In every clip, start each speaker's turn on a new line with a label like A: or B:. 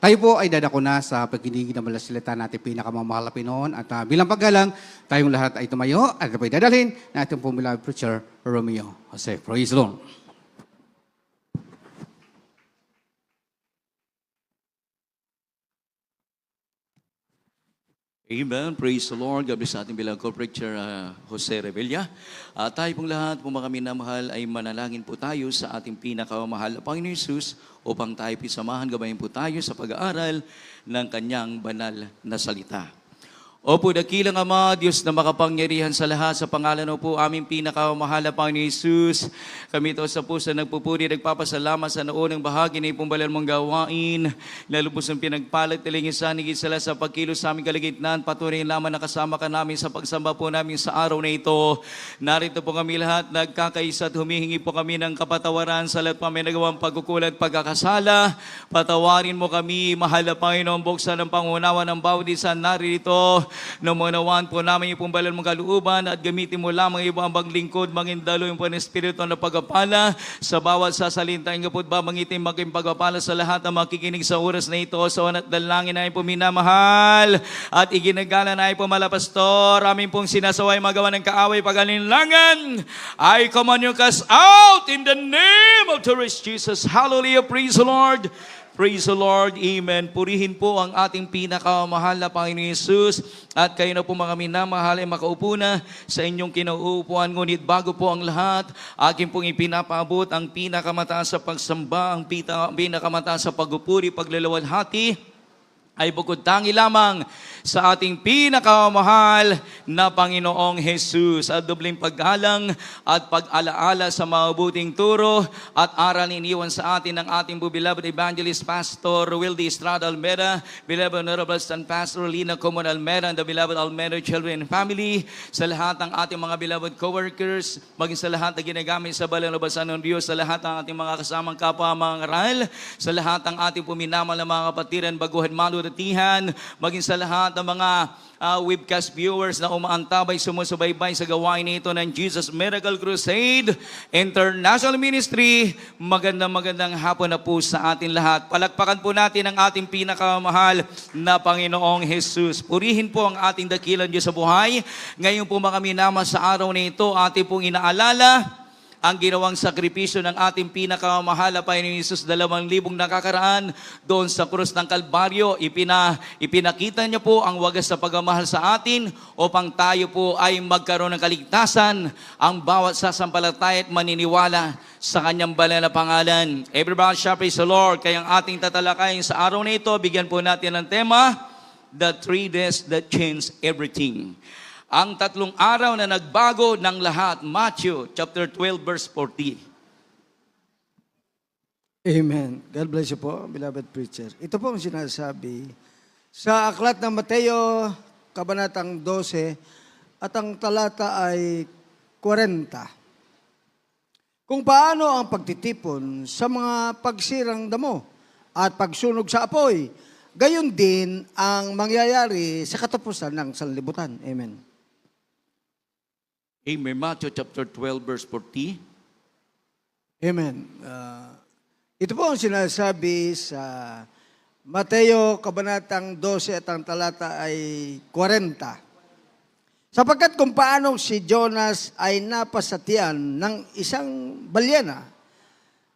A: tayo po ay dadako na sa pagkinig ng malasalita natin pinakamamahal na Pinoon. At bilang paggalang, tayong lahat ay tumayo at ito ay dadalhin na ating pong beloved preacher, Romeo Jose. Praise the Lord.
B: Amen. Praise the Lord. God bless sa ating bilang co-preacher Jose Revilla. Tayo pong lahat, kung mga minamahal, ay manalangin po tayo sa ating pinakamahal na Panginoon Jesus upang tayo pisamahan, gabayin po tayo sa pag-aaral ng kanyang banal na salita. Opo, dakilang Ama, Diyos na makapangyarihan sa lahat, sa pangalan po aming pinakamahal na Panginoon Jesus. Kami ito sa puso nagpupuri, nagpapasalamat sa naunang bahagi na ipong banal mong gawain. Lalubos ang pinagpalat, tilingisan, higit sala sa pagkilos sa aming kaligitnaan. Patuloy lamang nakasama ka namin sa pagsamba po namin sa araw na ito. Narito po kami lahat, nagkakaisa at humihingi po kami ng kapatawaran sa lahat pa may nagawang pagkukulat, pagkakasala. Patawarin mo kami, mahal na Panginoon, buksan ng pangunawa ng bawat isa narito. Namunawaan po namin yung banal mong kalooban at gamitin mo lamang ibang paglingkod, mangindalo yung Espiritu na pagpapala sa bawat sasalintang kapod ba mangitin maging pagpapala sa lahat na makikinig sa oras na ito. Sa wanat dalangin na po minamahal at iginagala na po malapastor. Amin pong sinasaway magawa ng kaaway pag-alinlangan. I command you cast out in the name of the Lord Jesus. Hallelujah. Praise the Lord. Praise the Lord. Amen. Purihin po ang ating pinakamahal na Panginoon Jesus. At kayo na po mga minamahal ay makaupo na sa inyong kinauupuan. Ngunit bago po ang lahat, akin pong ipinapaabot ang pinakamataas sa pagsamba, ang pinakamataas sa pagpupuri, paglalawalhati, ay bukod tangi lamang sa ating pinakamahal na Panginoong Jesus. At dobling paggalang at pag-alaala sa mabuting turo at aral iniwan sa atin ng ating beloved evangelist Pastor Wildy Estrada Almeda, beloved Honorable Stand Pastor Lina Comon Almeda, and the beloved Almeda Children and Family, sa lahat ng ating mga beloved co-workers, maging sa lahat na ginagamit sa balang labasan ng Diyos, sa lahat ng ating mga kasamang kapwa mga ngaral, sa lahat ng ating puminamal na mga kapatiran, baguhan, maluratihan, maging sa lahat ng mga webcast viewers na umaantabay, sumusubaybay sa gawain nito ng Jesus Miracle Crusade International Ministry. Magandang hapon na po sa atin lahat. Palakpakan po natin ang ating pinakamahal na Panginoong Jesus. Purihin po ang ating dakilang Diyos sa buhay. Ngayon po mga minama sa araw na ito, ating pong inaalala ang ginawang sakripisyo ng ating pinakamahal na Panginoon Jesus 2,000 nakakaraan doon sa krus ng Kalbaryo. Ipinakita niya po ang wagas sa pagmamahal sa atin upang tayo po ay magkaroon ng kaligtasan, ang bawat sasampalataya at maniniwala sa kanyang banal na pangalan. Everybody shall praise the Lord. Kaya ang ating tatalakayin sa araw na ito, bigyan po natin ng tema, The 3 Days That Changed Everything. Ang 3 araw na nagbago ng lahat. Matthew chapter 12 verse 40.
C: Amen. God bless you po, beloved preacher. Ito po ang sinasabi sa aklat ng Mateo, kabanatang 12, at ang talata ay 40. Kung paano ang pagtitipon sa mga pagsirang damo at pagsunog sa apoy, gayon din ang mangyayari sa katapusan ng sanlibutan. Amen.
B: Amen. Matthew chapter 12 verse 40.
C: Amen. Ito po ang sinasabi sa Mateo, kabanatang 12 at ang talata ay 40. Sapagkat kung paano si Jonas ay napasatian ng isang balyena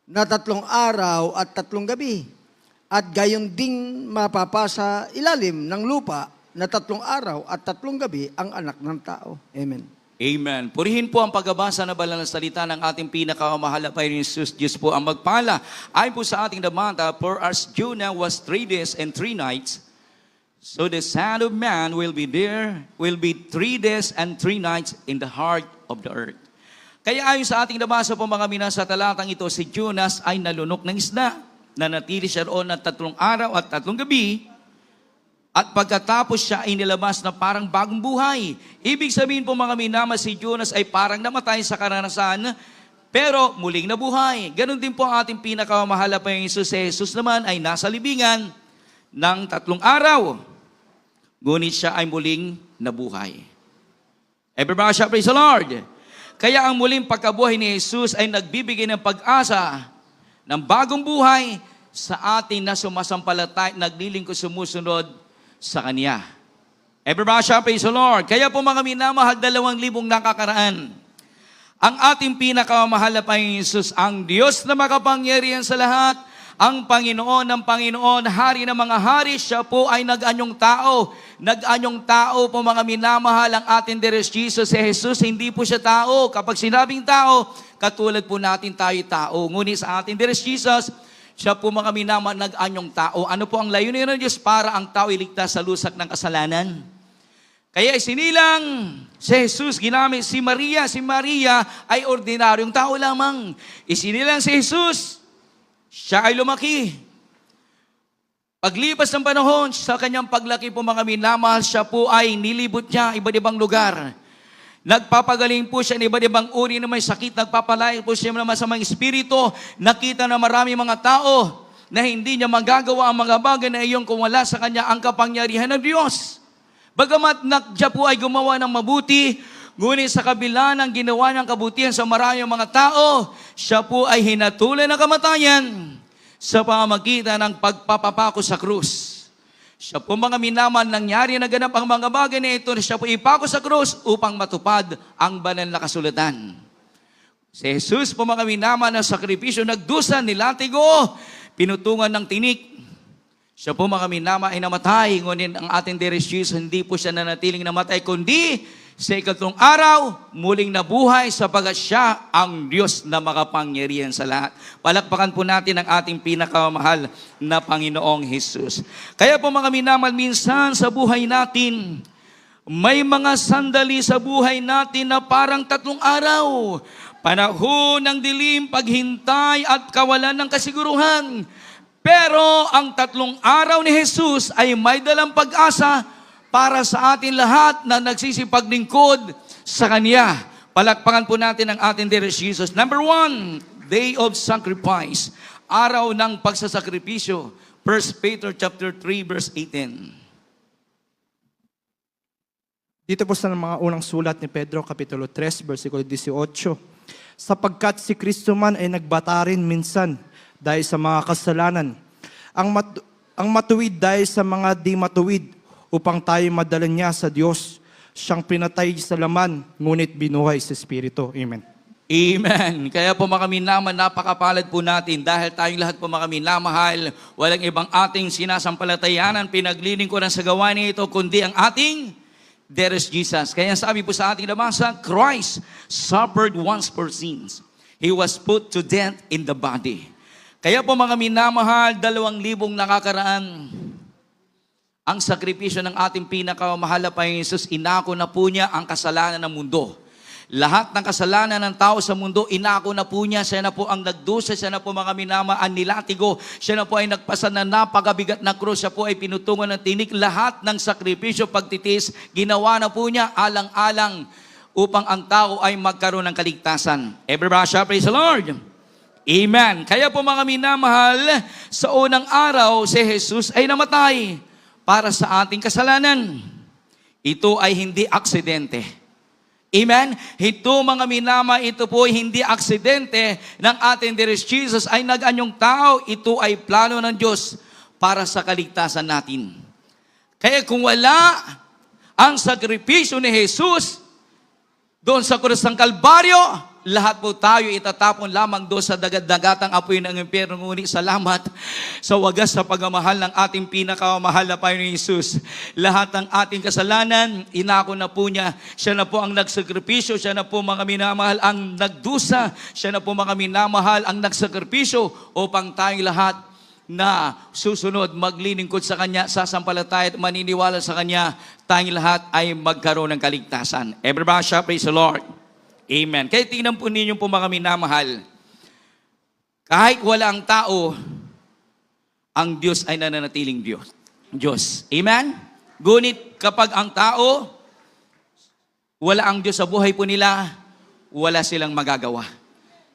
C: na 3 araw at 3 gabi, at gayon ding mapapasa ilalim ng lupa na 3 araw at 3 gabi ang anak ng tao. Amen.
B: Amen. Purihin po ang pagbabasa na banal na salita ng ating pinakamahal na Panginoon Jesus. Diyos po ang magpala. Ayon po sa ating damata, for as Jonah was 3 days and 3 nights, so the Son of Man will be 3 days and 3 nights in the heart of the earth. Kaya ayon sa ating nabasa po mga minasa talatang ito, si Jonas ay nalunok ng isda. Nanatili siya roon ng 3 araw at 3 gabi. At pagkatapos siya ay nilabas na parang bagong buhay. Ibig sabihin po mga minama, si Jonas ay parang namatay sa karanasan, pero muling nabuhay. Ganon din po ang ating pinakamahal na Panginoong Jesus. Si Jesus naman ay nasa libingan ng 3 araw. Ngunit siya ay muling nabuhay. Everybody shall praise the Lord. Kaya ang muling pagkabuhay ni Jesus ay nagbibigay ng pag-asa ng bagong buhay sa atin na sumasampalatay, naglilingkod, sumusunod sa Kanya. Everybody shall praise the Lord. Kaya po mga minamahal, 2,000 nakakaraan. Ang ating pinakamahal na Panginoon Jesus, ang Diyos na makapangyarihan sa lahat, ang Panginoon ng Panginoon, Hari ng mga hari, siya po ay nag-anyong tao. Nag-anyong tao po mga minamahal ang ating Deres Jesus. Si Jesus, hindi po siya tao. Kapag sinabing tao, katulad po natin tayo tao. Ngunit sa ating Deres Jesus, siya po mga minamahal nag-anyong tao. Ano po ang layunin ng Diyos? Para ang tao iligtas sa lusak ng kasalanan. Kaya isinilang si Jesus, ginamit si Maria. Si Maria ay ordinaryong tao lamang. Isinilang si Jesus, siya ay lumaki. Paglipas ng panahon, sa kanyang paglaki po mga minamahal, siya po ay nilibot niya iba't ibang lugar. Nagpapagaling po siya ng iba't ibang uri na may sakit. Nagpapalaya po siya ng masamang espiritu. Nakita na marami mga tao na hindi niya magagawa ang mga bagay na iyon kung wala sa kanya ang kapangyarihan ng Diyos. Bagamat siya po ay gumawa ng mabuti, ngunit sa kabila ng ginawa niyang kabutihan sa maraming mga tao, siya po ay hinatulan ng kamatayan sa pamamagitan ng pagpapapako sa krus. Siya po mga minaman, nangyari na ganap ang mga bagay na ito, siya po ipako sa krus upang matupad ang banal na kasulatan. Si Jesus po mga minaman na sakripisyo, nagdusa, nilatigo, pinutungan ng tinik. Siya po mga minama ay namatay, ngunit ang ating Deres Jesus, hindi po siya nanatiling namatay, kundi sa ikatlong araw, muling nabuhay sapagat siya ang Diyos na makapangyarihan sa lahat. Palakpakan po natin ang ating pinakamahal na Panginoong Jesus. Kaya po mga minamal, minsan sa buhay natin, may mga sandali sa buhay natin na parang 3 araw. Panahon ng dilim, paghintay at kawalan ng kasiguruhan. Pero ang 3 araw ni Jesus ay may dalang pag-asa para sa atin lahat na nagsisipaglingkod sa Kanya. Palakpakan po natin ang ating Deres Jesus. Number 1, Day of Sacrifice. Araw ng pagsasakripisyo. 1 Peter chapter 3, verse 18.
D: Dito po sa mga unang sulat ni Pedro, Kapitulo 3, versikulo 18. Sapagkat si Kristo man ay nagbata rin minsan dahil sa mga kasalanan, ang matuwid dahil sa mga di matuwid, upang tayo madala niya sa Diyos. Siyang pinatay sa laman, ngunit binuhay sa Espiritu. Amen.
B: Amen. Kaya po mga minaman, napakapalad po natin dahil tayong lahat po mga minamahal, walang ibang ating sinasampalatayanan, pinaglilingkuran sa gawa nito, kundi ang ating Deres Jesus. Kaya sabi po sa ating nabasa, Christ suffered once for sins. He was put to death in the body. Kaya po mga minamahal, 2,000 nakakaraan. Ang sakripisyo ng ating pinakamahal na Panginoon Jesus, inako na po niya ang kasalanan ng mundo. Lahat ng kasalanan ng tao sa mundo, inako na po niya. Siya na po ang nagdusa, siya na po mga minama ang nilatigo. Siya na po ay nagpasa na napakabigat na krus. Siya po ay pinutungan ng tinik. Lahat ng sakripisyo, pagtitis, ginawa na po niya alang-alang upang ang tao ay magkaroon ng kaligtasan. Everybody shall praise the Lord. Amen. Kaya po mga minamahal, sa unang araw, si Jesus ay namatay para sa ating kasalanan. Ito ay hindi aksidente. Amen? Ito mga minama, ito po ay hindi aksidente ng ating Deres Jesus ay nag-anyong tao. Ito ay plano ng Diyos para sa kaligtasan natin. Kaya kung wala ang sakripisyo ni Jesus doon sa krus ng Kalbaryo, lahat po tayo itatapon lamang doon sa dagat-dagatang apoy ng impyerno. Ngunit salamat sa wagas sa pagmamahal ng ating pinakamahal na Panginoon Jesus. Lahat ng ating kasalanan, inako na po niya. Siya na po ang nagsakripisyo. Siya na po mga minamahal ang nagdusa. Siya na po mga minamahal ang nagsakripisyo upang tayong lahat na susunod, maglilingkod sa Kanya, sasampalataya at maniniwala sa Kanya, tayong lahat ay magkaroon ng kaligtasan. Everybody shall praise the Lord. Amen. Kaya tingnan po ninyo po mga minamahal, kahit wala ang tao, ang Diyos ay nananatiling Diyos. Amen? Ngunit kapag ang tao, wala ang Diyos sa buhay po nila, wala silang magagawa.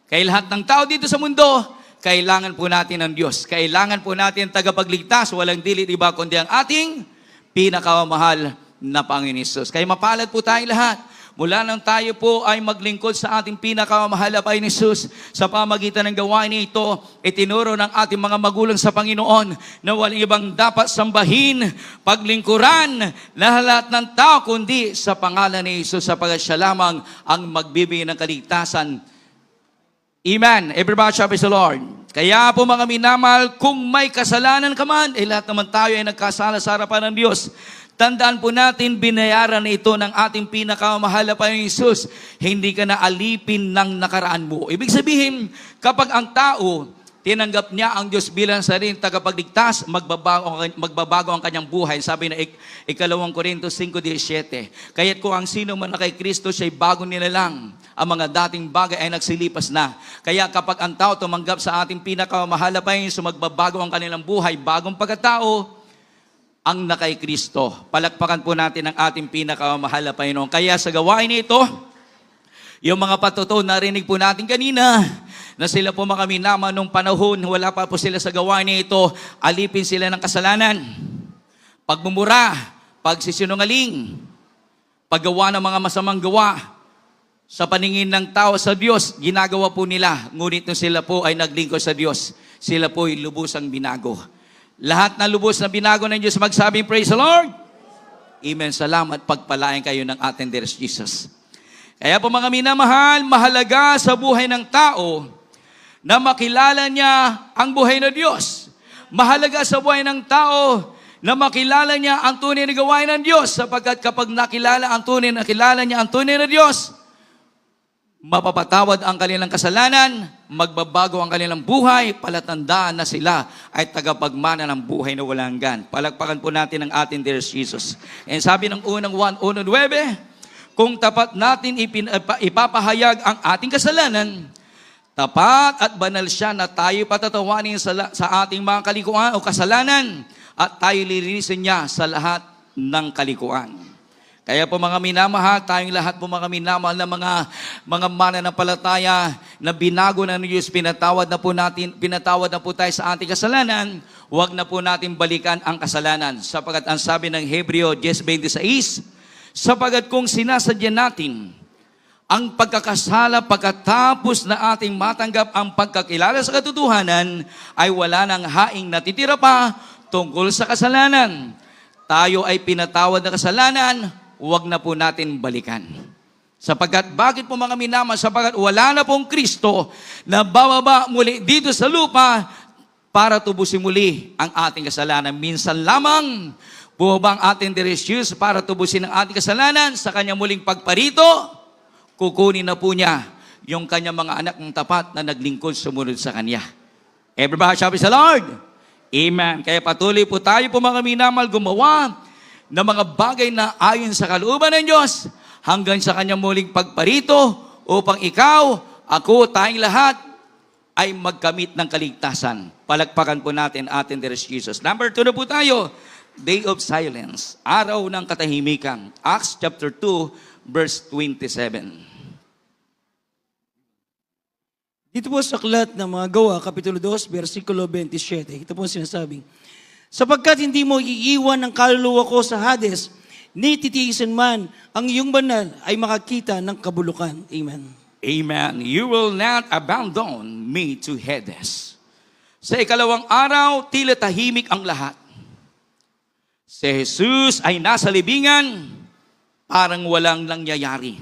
B: Kaya lahat ng tao dito sa mundo, kailangan po natin ng Diyos. Kailangan po natin tagapagligtas, walang dilit iba kundi ang ating pinakamahal na Panginoon Jesus. Kaya mapalad po tayong lahat. Mula nang tayo po ay maglingkod sa ating pinakamamahal na Panginoon Hesus, sa pamagitan ng gawain nito, itinuro ng ating mga magulang sa Panginoon na walang ibang dapat sambahin, paglingkuran na lahat ng tao, kundi sa pangalan ni Hesus, sapagat siya lamang ang magbibigay ng kaligtasan. Amen. Everybody shall praise the Lord. Kaya po mga minamahal, kung may kasalanan ka man, lahat naman tayo ay nagkasala sa harapan ng Diyos. Tandaan po natin, binayaran na ito ng ating pinakamahal na Panginoon Hesus. Hindi ka na alipin ng nakaraan mo. Ibig sabihin, kapag ang tao, tinanggap niya ang Diyos bilang sariling tagapagligtas, magbabago ang kanyang buhay. Sabi na ikalawang Korintos 5:17. Kaya't kung ang sino man na kay Kristo, siya'y bago nilalang. Ang mga dating bagay ay nagsilipas na. Kaya kapag ang tao tumanggap sa ating pinakamahal na Panginoon, magbabago ang kanilang buhay, bagong pagkatao, ang nakay Kristo. Palakpakan po natin ang ating pinakamahal na Panginoon. Kaya sa gawain nito, yung mga patuto, narinig po natin kanina, na sila po mga minama nung panahon, wala pa po sila sa gawain nito, alipin sila ng kasalanan, pagmumura, pagsisinungaling, paggawa ng mga masamang gawa, sa paningin ng tao sa Diyos, ginagawa po nila. Ngunit nung sila po ay naglingkod sa Diyos, sila po ay lubusang binago. Lahat na lubos na binago ng Diyos, magsabing, praise the Lord! Amen. Salamat. Pagpalain kayo ng ating dear Jesus. Kaya po mga minamahal, mahalaga sa buhay ng tao na makilala niya ang buhay na Diyos. Mahalaga sa buhay ng tao na makilala niya ang tunay na gawain ng Diyos, sapagkat kapag nakilala niya ang tunay na Diyos, mapapatawad ang kanilang kasalanan, magbabago ang kanilang buhay, palatandaan na sila ay tagapagmana ng buhay na walang hanggan. Palakpakan po natin ang ating dear Jesus. And sabi ng unang 1:9, kung tapat natin ipapahayag ang ating kasalanan, tapat at banal siya na tayo patatawanin sa ating mga kalikuan o kasalanan, at tayo lilinisin niya sa lahat ng kalikuan. Kaya po mga minamahal, tayong lahat po mga minamahal na mga mananampalataya na binago na ng Diyos, pinatawad na po tayo sa ating kasalanan, huwag na po natin balikan ang kasalanan. Sapagkat ang sabi ng Hebreo 10:26, sapagkat kung sinasadya natin ang pagkakasala pagkatapos na ating matanggap ang pagkakilala sa katotohanan, ay wala nang haing natitira pa tungkol sa kasalanan. Tayo ay pinatawad na kasalanan, huwag na po natin balikan. Sapagkat, bakit po mga minama? Sapagkat wala na pong Kristo na bababa muli dito sa lupa para tubusin muli ang ating kasalanan. Minsan lamang bumaba ang ating dear Jesus para tubusin ang ating kasalanan. Sa kanyang muling pagparito, kukunin na po niya yung kanyang mga anak ng tapat na naglingkod sumunod sa kanya. Everybody shall praise the Lord. Amen. Kaya patuloy po tayo po mga minamal gumawa na mga bagay na ayon sa kalooban ng Diyos hanggang sa kanyang muling pagparito upang ikaw, ako, tayong lahat ay magkamit ng kaligtasan. Palakpakan po natin ating dear Jesus. Number 2 na po tayo, Day of Silence, araw ng katahimikan. Acts chapter 2, verse 27.
E: Dito po sa aklat ng mga Gawa, Kapitulo 2, versikulo 27. Ito po sinasabing, sapagkat hindi mo iiwan ang kaluluwa ko sa Hades, ni titiisin man ang iyong banal ay makakita ng kabulukan. Amen.
B: Amen. You will not abandon me to Hades. Sa ikalawang araw, tila tahimik ang lahat. Si Jesus ay nasa libingan, parang walang nangyayari.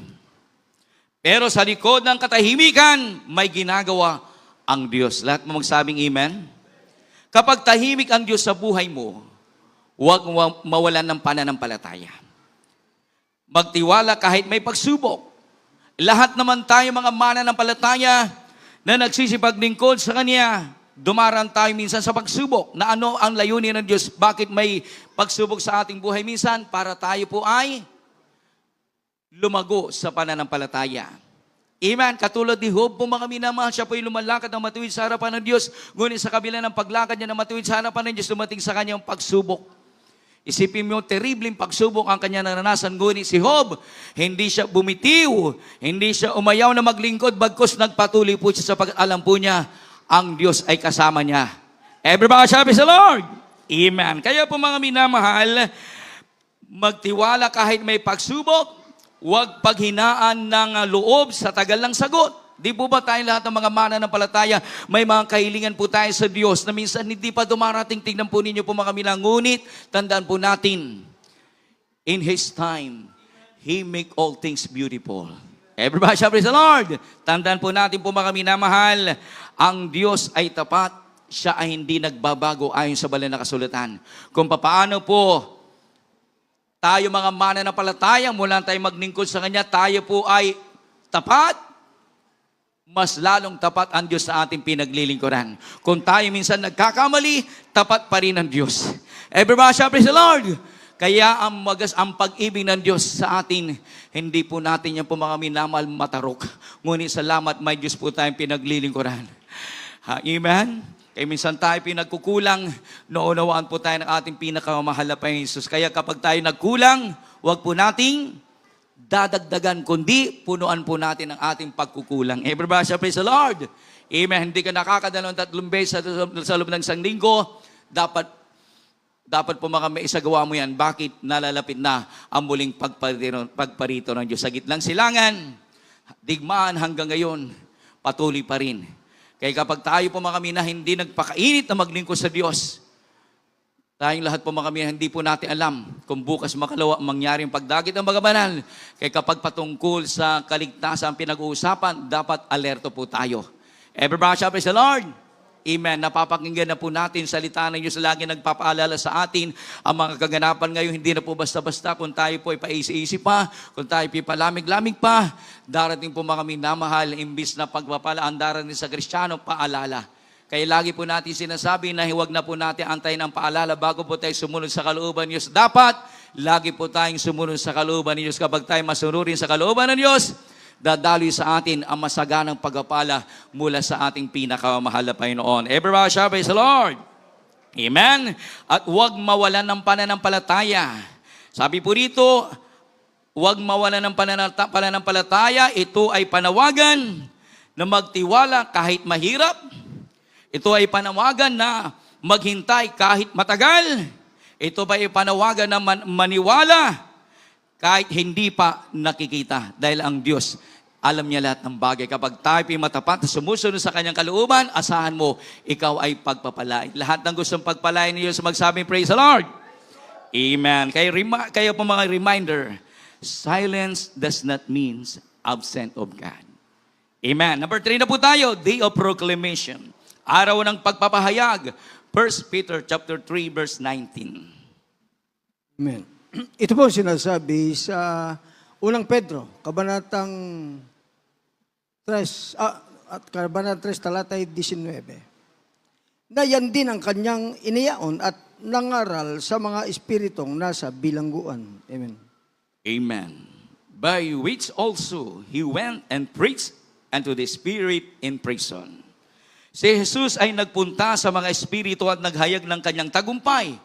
B: Pero sa likod ng katahimikan, may ginagawa ang Diyos. Lahat mo magsabing amen? Kapag tahimik ang Diyos sa buhay mo, huwag mawalan ng pananampalataya. Magtiwala kahit may pagsubok. Lahat naman tayo mga mananampalataya na nagsisipaglingkod sa Kanya, dumaraan tayo minsan sa pagsubok. Na ano ang layunin ng Diyos? Bakit may pagsubok sa ating buhay minsan? Para tayo po ay lumago sa pananampalataya. Amen. Katulad ni Job po mga minamahal, siya po yung lumalakad ng matuwid sa harapan ng Diyos. Ngunit sa kabila ng paglakad niya ng matuwid sa harapan ng Diyos, dumating sa kanyang pagsubok. Isipin mo, terribleng pagsubok ang kanya naranasan. Ngunit si Job, hindi siya bumitiw, hindi siya umayaw na maglingkod, bagkus nagpatuloy po siya sapagkat alam po niya, ang Diyos ay kasama niya. Everybody sabi sa Lord. Amen. Kaya po mga minamahal, magtiwala kahit may pagsubok, huwag paghinaan ng loob sa tagal ng sagot. Di po ba tayo lahat ng mga mananampalataya, may mga kahilingan po tayo sa Diyos na minsan hindi pa dumarating. Tingnan po ninyo po mga kamilang. Ngunit, tandaan po natin, in His time, He make all things beautiful. Everybody shall praise the Lord. Tandaan po natin po mga minamahal, ang Diyos ay tapat. Siya ay hindi nagbabago ayon sa banal na kasulatan. Kung papaano po tayo mga mananampalataya, mula tayo maglingkod sa Kanya, tayo po ay tapat, mas lalong tapat ang Diyos sa ating pinaglilingkuran. Kung tayo minsan nagkakamali, tapat pa rin ang Diyos. Everybody shall praise the Lord. Kaya ang pag-ibig ng Diyos sa atin, hindi po natin yan po mga minamahal matarok. Ngunit salamat, may Diyos po tayong pinaglilingkuran. Amen? Kaya minsan tayo pinagkukulang, naunawaan po tayo ng ating pinakamamahal na Panginoon Jesus. Kaya kapag tayo nagkulang, huwag po nating dadagdagan, kundi punuan po natin ang ating pagkukulang. Everybody shall praise the Lord. Amen. Hindi ka nakakadalawang 3 beses sa loob ng isang linggo, dapat po mga may isagawa mo yan. Bakit nalalapit na ang muling pagparito ng Diyos? Sa gitlang silangan, digmaan hanggang ngayon, patuloy pa rin. Kaya kapag tayo po mga kami na hindi nagpakainit na maglingkod sa Diyos, tayong lahat po mga kami hindi po natin alam kung bukas makalawa mangyari ang pagdagit ng mga banal. Kaya kapag patungkol sa kaligtasan pinag-uusapan, dapat alerto po tayo. Everybody shall praise the Lord. Amen. Napapakinggan na po natin salita ng Diyos, lagi nagpapaalala sa atin ang mga kaganapan ngayon. Hindi na po basta-basta kung tayo po ay paisi-isi pa, kung tayo po ay palamig-lamig pa. Darating po mga minamahal, imbis na pagpapala ang darating sa Kristiyano, paalala. Kaya lagi po natin sinasabi na huwag na po natin antayin ang paalala bago po tayo sumunod sa kalooban ng Diyos. Dapat, lagi po tayong sumunod sa kalooban ng Diyos. Kapag tayo masunurin sa kalooban ng Diyos, dadaloy sa atin ang masaganang pagpapala mula sa ating pinakamahal na Panginoon. Everybody shall praise the Lord. Amen. At huwag mawalan ng pananampalataya. Sabi po rito, huwag mawalan ng pananampalataya. Ito ay panawagan na magtiwala kahit mahirap. Ito ay panawagan na maghintay kahit matagal. Ito ba ay panawagan na maniwala kahit hindi pa nakikita. Dahil ang Diyos, alam niya lahat ng bagay. Kapag tayo matapat at sumusunod sa Kanyang kalooban, asahan mo, ikaw ay pagpapalain. Lahat ng gustong pagpalain ni Diyos magsabing, praise the Lord. Amen. Kaya po mga reminder, silence does not mean absent of God. Amen. Number 3 na po tayo, Day of Proclamation. Araw ng pagpapahayag. 1 Peter chapter 3, verse 19.
C: Amen. Ito po sinasabi sa unang Pedro, kabanatang 3, talatay 19. Na yan din ang kanyang iniyaon at nangaral sa mga espiritong nasa bilangguan. Amen.
B: Amen. By which also he went and preached unto the spirit in prison. Si Jesus ay nagpunta sa mga espiritu at naghayag ng kanyang tagumpay.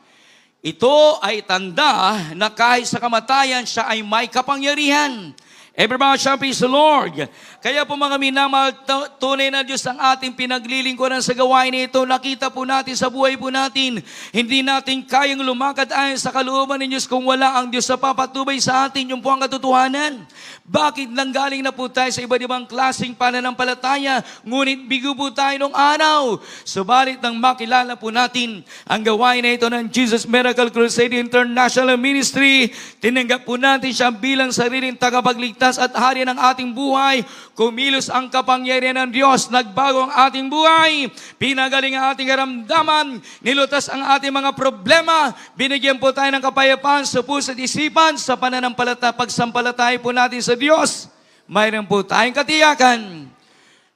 B: Ito ay tanda na kahit sa kamatayan, siya ay may kapangyarihan. Everybody shall praise the Lord. Kaya po mga minamahal, tunay na Diyos ang ating pinaglilingkuran sa gawain nito. Nakita po natin sa buhay po natin, hindi natin kayang lumakad ayon sa kalooban ng Diyos kung wala ang Diyos sa papatubay sa atin. Yung po ang katotohanan. Bakit nanggaling na po tayo sa iba't ibang klaseng pananampalataya, ngunit bigo po tayo nung araw. Subalit nang makilala po natin ang gawain na ito ng Jesus Miracle Crusade International Ministry, tinanggap po natin siya bilang sariling tagapagligtas at hari ng ating buhay. Kumilos ang kapangyarihan ng Diyos, nagbago ang ating buhay, pinagaling ang ating karamdaman, nilutas ang ating mga problema, binigyan po tayo ng kapayapaan sa puso at isipan sa pagsampalataya po natin sa Diyos. Mayroon po tayong katiyakan,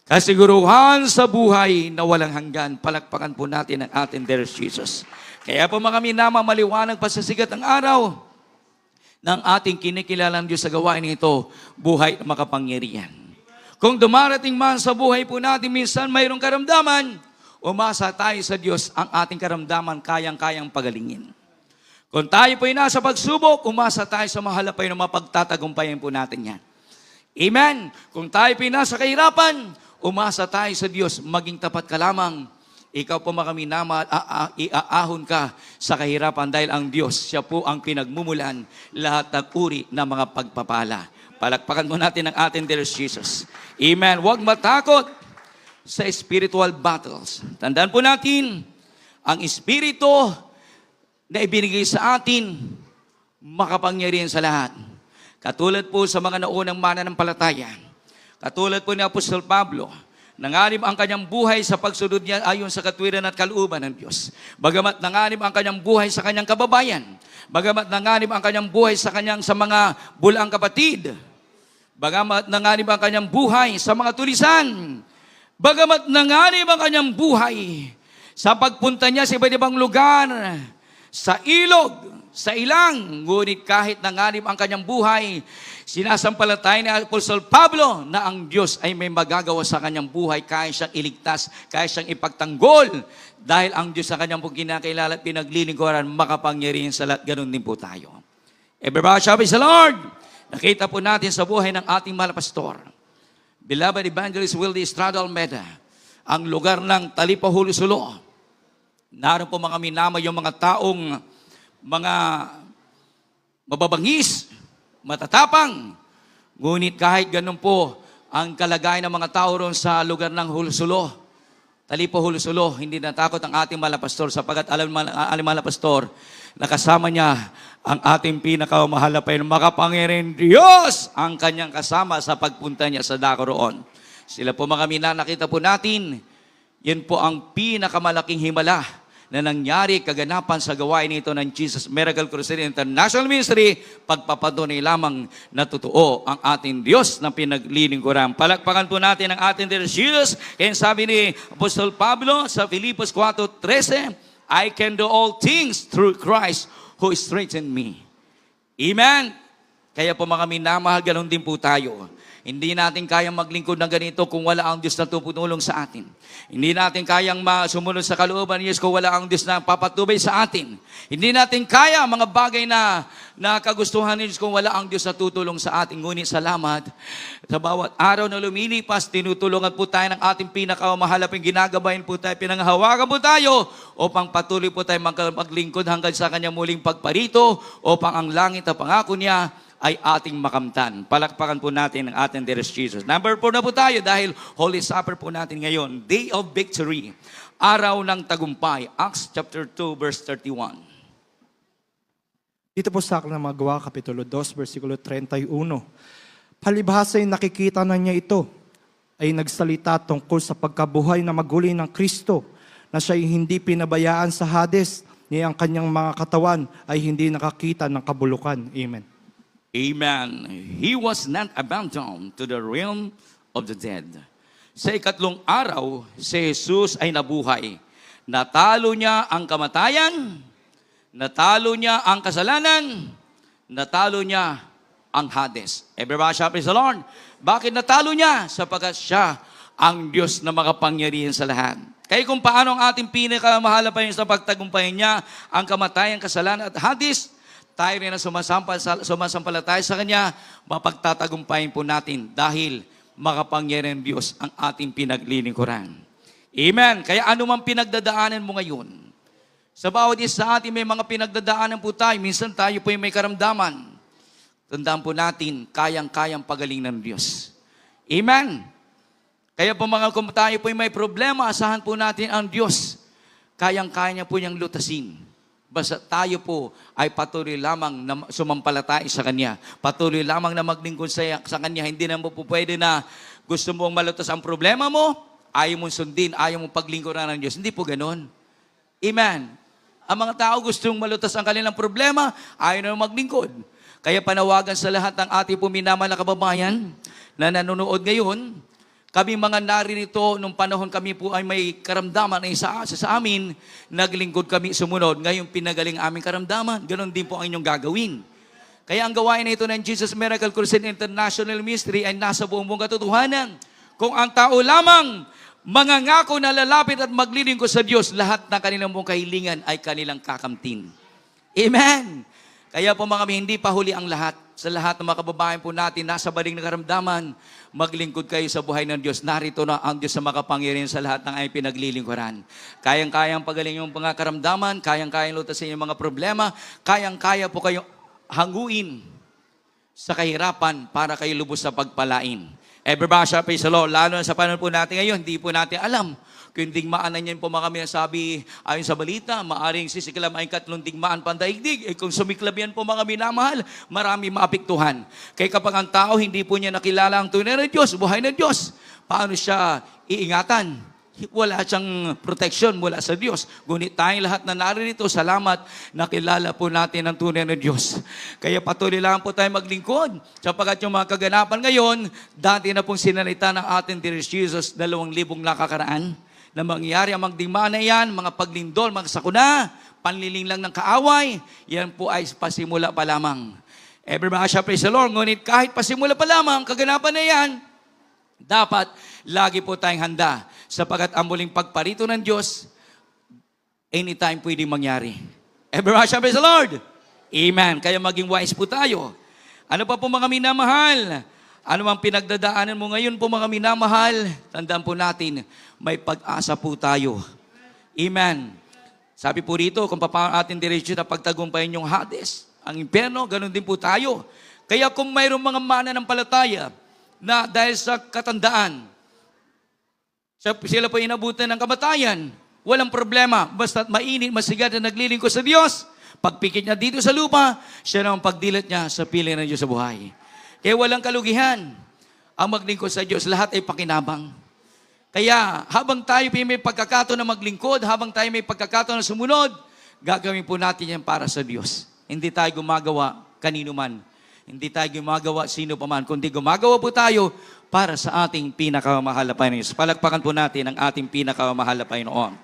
B: kasiguruhan sa buhay na walang hanggan. Palakpakan po natin ang ating dear Jesus. Kaya po mga minama, maliwanag pa sa sigat ng araw ng ating kinikilalang Diyos sa gawain nito, buhay na makapangyarihan. Kung dumarating man sa buhay po natin, minsan mayroong karamdaman, umasa tayo sa Diyos, ang ating karamdaman kayang-kayang pagalingin. Kung tayo po ay nasa pagsubok, umasa tayo sa mahalapay na mapagtatagumpayan po natin yan. Amen. Kung tayo po ay nasa kahirapan, umasa tayo sa Diyos, maging tapat ka lamang. Ikaw po makaminama, iaahon ka sa kahirapan dahil ang Diyos, siya po ang pinagmumulan lahat ng uri ng mga pagpapala. Palakpakan mo natin ang ating dear Jesus. Amen. Huwag matakot sa spiritual battles. Tandaan po natin, ang espiritu na ibinigay sa atin, makapangyarihan sa lahat. Katulad po sa mga naunang mananampalataya. Katulad po ni Apostol Pablo, nanganib ang kanyang buhay sa pagsunod niya ayon sa katwiran at kalooban ng Diyos. Bagamat nanganib ang kanyang buhay sa kanyang kababayan. Bagamat nanganib ang kanyang buhay sa mga bulaang kapatid. Bagamat nanganib ang kanyang buhay sa mga tulisan. Bagamat nanganib ang kanyang buhay sa pagpunta niya sa iba't ibang lugar, sa ilog, sa ilang, ngunit kahit nanganib ang kanyang buhay, sinasampalataya ni Apostol Pablo na ang Diyos ay may magagawa sa kanyang buhay, kaya siyang iligtas, kaya siyang ipagtanggol, dahil ang Diyos sa kanyang pong kinakilala at pinaglilingkuran, makapangyarihan sa lahat. Ganun din po tayo. Everybody shall praise the Lord! Nakita po natin sa buhay ng ating mahal na pastor, Beloved Evangelist Wildy Estrada Almeda, ang lugar ng Talipa, Hulusulo. Naroon po mga minama yung mga taong mga mababangis, matatapang. Ngunit kahit ganun po ang kalagayan ng mga tao roon sa lugar ng Hulusulo, Talipa, Hulusulo, hindi natakot ang ating mahal na pastor sapagkat alam mahal na pastor, nakasama niya ang ating pinakamahal na makapangyarihan Diyos ang kanyang kasama sa pagpunta niya sa dako roon. Sila po mga mina, nakita po natin, yan po ang pinakamalaking himala na nangyari kaganapan sa gawain nito ng Jesus Miracle Crusade International Ministry, pagpapatunay lamang na totoo ang ating Diyos na pinaglilingkuran. Palakpakan po natin ang ating Dear Jesus. Kaya sabi ni Apostol Pablo sa Filipos 4:13, I can do all things through Christ who strengthened me. Amen. Kaya po mga minamahal, ganoon din po tayo. Hindi natin kayang maglingkod ng ganito kung wala ang Diyos na tumutulong sa atin. Hindi natin kayang sumunod sa kalooban ni Diyos kung wala ang Diyos na papatubay sa atin. Hindi natin kaya mga bagay na kagustuhan ni Diyos kung wala ang Diyos na tutulong sa atin. Ngunit salamat, sa bawat araw na lumilipas, tinutulungan po tayo ng ating pinakamahalagang ginagabayan po tayo, pinanghawakan po tayo upang patuloy po tayo maglingkod hanggang sa kanyang muling pagparito upang ang langit na pangako niya ay ating makamtan. Palakpakan po natin ang ating dearest Jesus. Number 4 na po tayo dahil Holy Supper po natin ngayon. Day of Victory. Araw ng tagumpay. Acts chapter 2 verse 31.
D: Dito po sa Aklat ng mga Gawa, Kapitulo 2, versikulo 31. Palibhasa ay nakikita na niya ito, ay nagsalita tungkol sa pagkabuhay na maguli ng Kristo, na siya'y hindi pinabayaan sa Hades, ni ang kanyang mga katawan ay hindi nakakita ng kabulukan. Amen.
B: Amen. He was not abandoned to the realm of the dead. Sa ikatlong araw, si Jesus ay nabuhay. Natalo niya ang kamatayan, natalo niya ang kasalanan, natalo niya ang Hades. Everybody shall praise the Lord. Bakit natalo niya? Sapagkat siya ang Diyos na makapangyarihan sa lahat. Kaya kung paano ang ating pinakamahal pa sa pagtagumpayan niya, ang kamatayan, kasalanan at Hades, tayo rin na sumasampalataya sa Kanya, mapagtatagumpayin po natin dahil makapangyarihan Diyos ang ating pinaglilingkuran. Amen. Kaya ano man pinagdadaanan mo ngayon, sa bawat isa sa atin may mga pinagdadaanan po tayo. Minsan tayo po may karamdaman. Tandaan po natin, kayang-kayang pagaling ng Diyos. Amen. Kaya po mga kung tayo po may problema, asahan po natin ang Diyos. Kayang-kaya niya po niyang lutasin. Basta tayo po ay patuloy lamang na sumampalataya sa Kanya. Patuloy lamang na maglingkod sa Kanya. Hindi na mo po pwede na gusto mong malutas ang problema mo, ayaw mong sundin, ayaw mong paglingkuran ng Diyos. Hindi po ganon. Amen. Ang mga tao gustong malutas ang kanilang problema, ayaw na maglingkod. Kaya panawagan sa lahat ng ating puminamahal na kababayan na nanonood ngayon, kami mga naririto, nung panahon kami po ay may karamdaman na sa amin, naglingkod kami sumunod. Ngayon pinagaling aming karamdaman. Ganon din po ang inyong gagawin. Kaya ang gawain na ito ng Jesus Miracle Crusade International Ministry ay nasa buong katotohanan. Kung ang tao lamang mangangako na lalapit at maglilingkod sa Diyos, lahat ng kanilang mong kahilingan ay kanilang kakamtin. Amen! Kaya po mga kami, hindi pa huli ang lahat. Sa lahat ng mga kababayan po natin, nasa baling na karamdaman, maglingkod kayo sa buhay ng Diyos. Narito na ang Diyos sa makapangyarihan sa lahat ng ay pinaglilingkuran. Kayang-kayang pagaling yung mga karamdaman, kayang-kayang lutasin yung mga problema, kayang-kaya po kayong hanguin sa kahirapan para kayo lubos sa pagpalain. Everybody, praise the Lord. Lalo na sa panahon po natin ngayon, hindi po natin alam kung digmaan niyan po mga kami sabi ayon sa balita, maaring sisiklam ay 3 digmaan pandaigdig. Kung sumiklab yan po mga minamahal, marami maapektuhan. Kaya kapag ang tao hindi po niya nakilala ang tunay na Diyos, buhay na Diyos, paano siya iingatan? Wala siyang protection mula sa Diyos. Ngunit tayong lahat na naririto, salamat, nakilala po natin ang tunay na Diyos. Kaya patuloy lang po tayo maglingkod. Sapagat yung mga kaganapan ngayon, dati na pong sinalita ng ating dear Jesus, 2,000 nakakaraan, na mangyayari ang magdigmaan na yan, mga paglindol, mga sakuna, panliling lang ng kaaway, yan po ay pasimula pa lamang. Everybody, praise the Lord. Ngunit kahit pasimula pa lamang, kaganapan na yan, dapat lagi po tayong handa sapagat ang muling pagparito ng Diyos, anytime pwedeng mangyari. Everybody, praise the Lord. Amen. Kaya maging wise po tayo. Ano pa po mga minamahal? Ano mang pinagdadaanan mo ngayon po mga minamahal? Tandaan po natin, may pag-asa po tayo. Amen. Sabi po rito, kung paano atin diretsyo na pagtagumpayin yung Hades, ang impyerno, ganun din po tayo. Kaya kung mayroong mga mananampalataya na dahil sa katandaan, sila po inabutan ng kamatayan, walang problema. Basta mainit, masigad na naglilingkod sa Diyos, pagpikit niya dito sa lupa, siya naman pagdilat niya sa piling ng Diyos sa buhay. Kaya walang kalugihan. Ang maglingkod sa Diyos, lahat ay pakinabang. Kaya habang tayo may pagkakataon na maglingkod, habang tayo may pagkakataon na sumunod, gagawin po natin yan para sa Diyos. Hindi tayo gumagawa kanino man. Hindi tayo gumagawa sino pa man, kundi gumagawa po tayo para sa ating pinakamahal na Panginoon. Palakpakan po natin ang ating pinakamahal na Panginoon.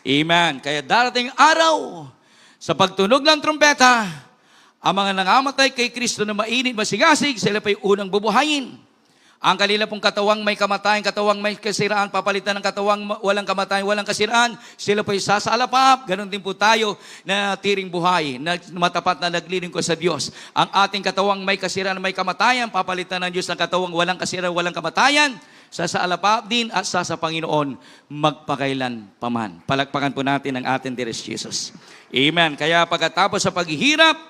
B: Amen. Kaya darating araw, sa pagtunog ng trumpeta, ang mga nangamatay kay Kristo na mainit, masigasig, sila pa'y unang bubuhayin. Ang kanila pong katawang may kamatayan, katawang may kasiraan, papalitan ng katawang walang kamatayan, walang kasiraan, sila po'y sasalapap. Ganon din po tayo na tiring buhay, na matapat na naglilingkod sa Diyos. Ang ating katawang may kasiraan, may kamatayan, papalitan ng Diyos ng katawang walang kasiraan, walang kamatayan, sasalapap din at sa Panginoon magpakailan paman. Palakpakan po natin ang ating dear Jesus. Amen. Kaya pagkatapos sa paghihirap,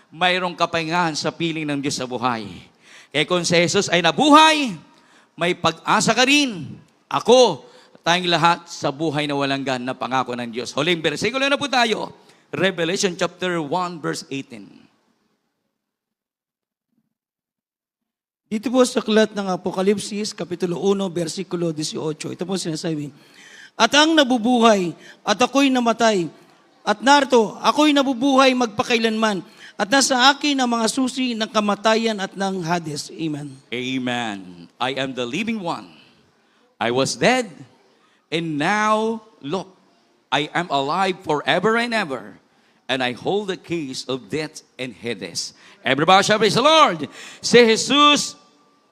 B: mayroong kapahingahan sa piling ng Diyos sa buhay. Kaya kung si Jesus ay nabuhay, may pag-asa ka rin. Ako, tayong lahat sa buhay na walang gan na pangako ng Diyos. Huling bersikulo na po tayo. Revelation chapter 1 verse 18.
E: Dito po sa aklat ng Apokalipsis, Kapitulo 1, versikulo 18. Ito po sinasabi, at ang nabubuhay, at ako'y namatay, at narito, ako'y nabubuhay magpakailanman, at nasa akin ang mga susi ng kamatayan at ng Hades. Amen.
B: Amen. I am the living one. I was dead, and now, look, I am alive forever and ever, and I hold the keys of death and Hades. Everybody shall praise the Lord. Si Jesus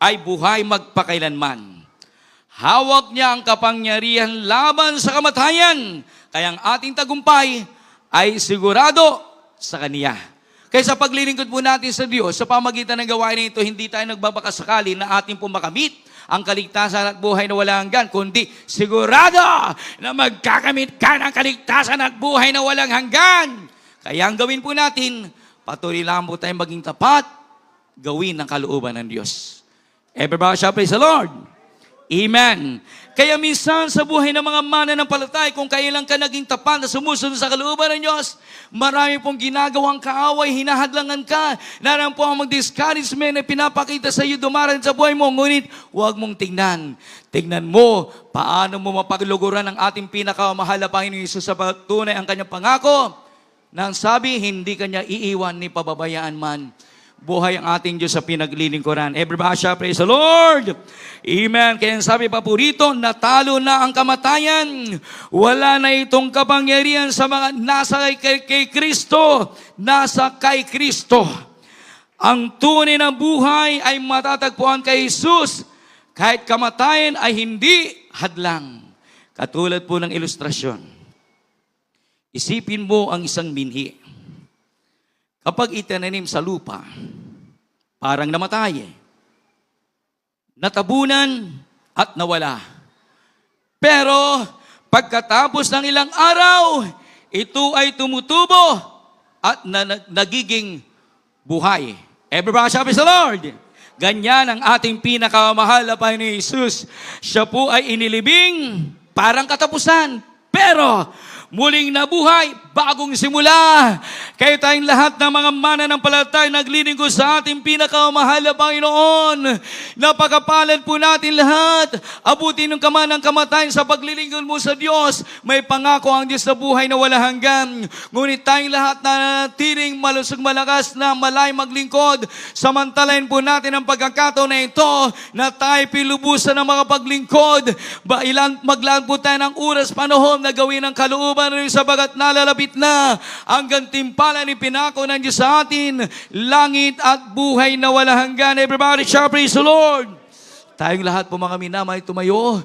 B: ay buhay magpakailanman. Hawak niya ang kapangyarihan laban sa kamatayan. Kaya ang ating tagumpay ay sigurado sa Kanya. Kaya sa paglilingkod po natin sa Diyos, sa pamagitan ng gawain nito, hindi tayo nagbabakasakali na ating po makamit ang kaligtasan at buhay na walang hanggan, kundi sigurado na magkakamit ka ng kaligtasan at buhay na walang hanggan. Kaya ang gawin po natin, patuloy lang po tayong maging tapat, gawin ng kalooban ng Diyos. Everybody shall praise the Lord. Amen. Kaya minsan sa buhay ng mga mananampalataya, kung kailan ka naging tapat na sumusunod sa kalooban ng Diyos, marami pong ginagawang kaaway, hinahadlangan ka, naran po ang mag-discouragement na pinapakita sa iyo dumaran sa buhay mo. Ngunit huwag mong tingnan. Tingnan mo paano mo mapagluguran ang ating pinakamahal na Panginoon Hesus sa pagtunay ang kanyang pangako. Nang sabi, hindi kanya iiwan ni pababayaan man. Buhay ang ating Diyos sa pinaglilingkuran. Everybody shall praise the Lord. Amen. Kaya sabi pa po rito, natalo na ang kamatayan. Wala na itong kapangyarihan sa mga nasa kay Kristo. Nasa kay Kristo. Ang tunay na buhay ay matatagpuan kay Jesus. Kahit kamatayan ay hindi hadlang. Katulad po ng ilustrasyon. Isipin mo ang isang binhi. Kapag itinanim sa lupa, parang namatay, natabunan at nawala. Pero pagkatapos ng ilang araw, ito ay tumutubo at nagiging buhay. Everybody shall praise the Lord. Ganyan ang ating pinakamahal na Panginoon Jesus. Siya po ay inilibing parang katapusan. Pero muling nabuhay, bagong simula. Kayo tayong lahat ng mga mananampalataya naglilingkod sa ating pinakamahal na Panginoon. Napakapalad po natin lahat. Abutin ng kaman ng kamatayan sa paglilingkod mo sa Diyos. May pangako ang Diyos sa buhay na wala hanggan. Ngunit tayong lahat na natiling malusog malakas na malay maglingkod. Samantalain po natin ang pagkakataon na ito na tayo pilubusan ng mga paglingkod. Maglaan po tayo ng oras, panahon na gawin ang kalooban sabagat nalalapit na ang gantimpala ni pinako ng Diyos sa atin, langit at buhay na wala hanggan. Everybody shall praise the Lord. Tayong lahat po mga minamay tumayo.